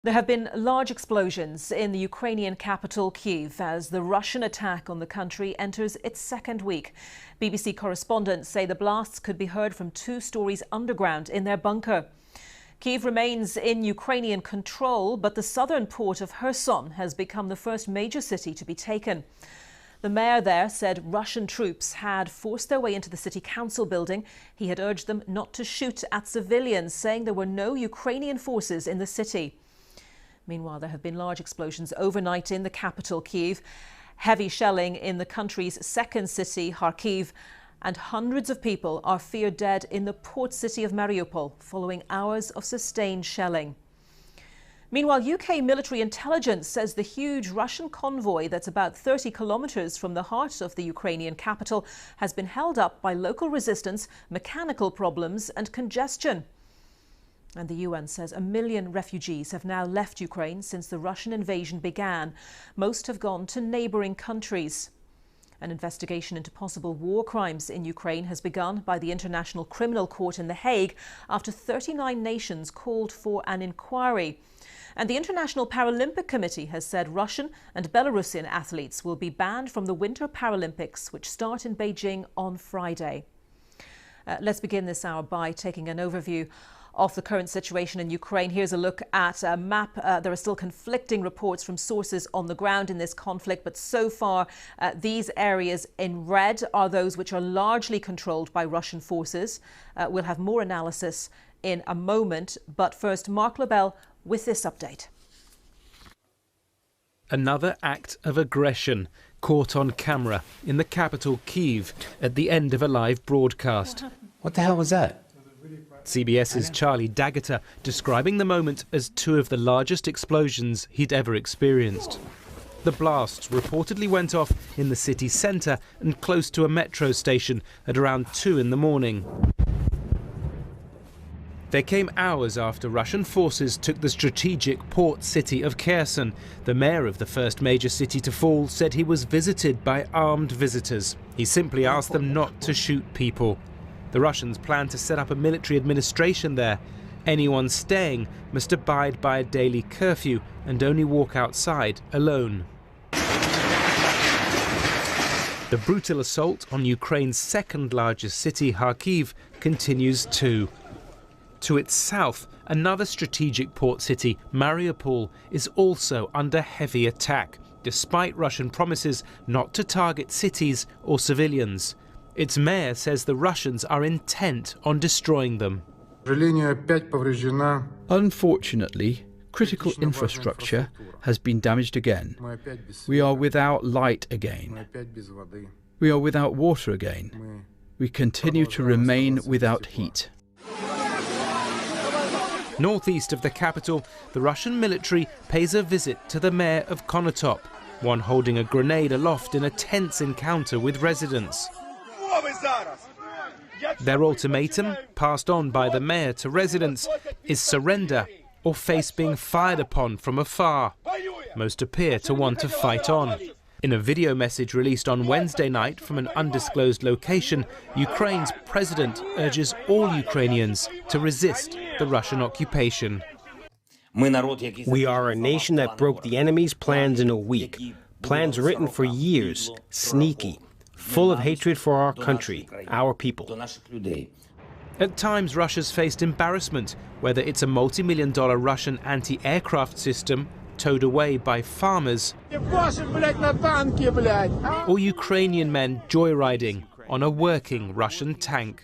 There have been large explosions in the Ukrainian capital, Kyiv, as the Russian attack on the country enters its second week. BBC correspondents say the blasts could be heard from 2 stories underground in their bunker. Kyiv remains in Ukrainian control, but the southern port of Kherson has become the first major city to be taken. The mayor there said Russian troops had forced their way into the city council building. He had urged them not to shoot at civilians, saying there were no Ukrainian forces in the city. Meanwhile, there have been large explosions overnight in the capital, Kyiv, heavy shelling in the country's second city, Kharkiv, and hundreds of people are feared dead in the port city of Mariupol following hours of sustained shelling. Meanwhile, UK military intelligence says the huge Russian convoy that's about 30 kilometers from the heart of the Ukrainian capital has been held up by local resistance, mechanical problems and congestion. And the UN says 1 million refugees have now left Ukraine since the Russian invasion began. Most have gone to neighbouring countries. An investigation into possible war crimes in Ukraine has begun by the International Criminal Court in The Hague after 39 nations called for an inquiry. And the International Paralympic Committee has said Russian and Belarusian athletes will be banned from the Winter Paralympics, which start in Beijing on Friday. Let's begin this hour by taking an overview of the current situation in Ukraine. Here's a look at a map. There are still conflicting reports from sources on the ground in this conflict, but so far these areas in red are those which are largely controlled by Russian forces. We'll have more analysis in a moment, but first, Mark Lobel with this update. Another act of aggression caught on camera in the capital, Kyiv, at the end of a live broadcast. What the hell was that? CBS's Charlie Daggeter describing the moment as 2 of the largest explosions he'd ever experienced. The blasts reportedly went off in the city centre and close to a metro station at around 2 in the morning. They came hours after Russian forces took the strategic port city of Kherson. The mayor of the first major city to fall said he was visited by armed visitors. He simply asked them not to shoot people. The Russians plan to set up a military administration there. Anyone staying must abide by a daily curfew and only walk outside alone. The brutal assault on Ukraine's second largest city, Kharkiv, continues too. To its south, another strategic port city, Mariupol, is also under heavy attack, despite Russian promises not to target cities or civilians. Its mayor says the Russians are intent on destroying them. Unfortunately, critical infrastructure has been damaged again. We are without light again. We are without water again. We continue to remain without heat. Northeast of the capital, the Russian military pays a visit to the mayor of Konotop, one holding a grenade aloft in a tense encounter with residents. Their ultimatum, passed on by the mayor to residents, is surrender or face being fired upon from afar. Most appear to want to fight on. In a video message released on Wednesday night from an undisclosed location, Ukraine's president urges all Ukrainians to resist the Russian occupation. We are a nation that broke the enemy's plans in a week. Plans written for years, sneaky, full of hatred for our country, our people. At times, Russia's faced embarrassment, whether it's a multi-million-dollar Russian anti-aircraft system towed away by farmers, or Ukrainian men joyriding on a working Russian tank.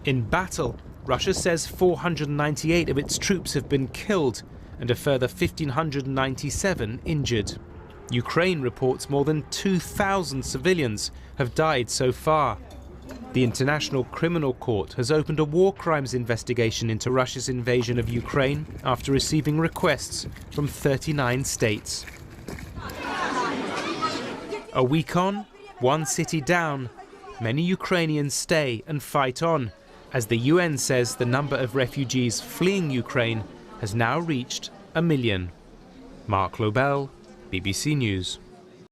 In battle, Russia says 498 of its troops have been killed and a further 1,597 injured. Ukraine reports more than 2,000 civilians have died so far. The International Criminal Court has opened a war crimes investigation into Russia's invasion of Ukraine after receiving requests from 39 states. A week on, 1 city down, many Ukrainians stay and fight on, as the UN says the number of refugees fleeing Ukraine has now reached 1 million. Mark Lobel, BBC News.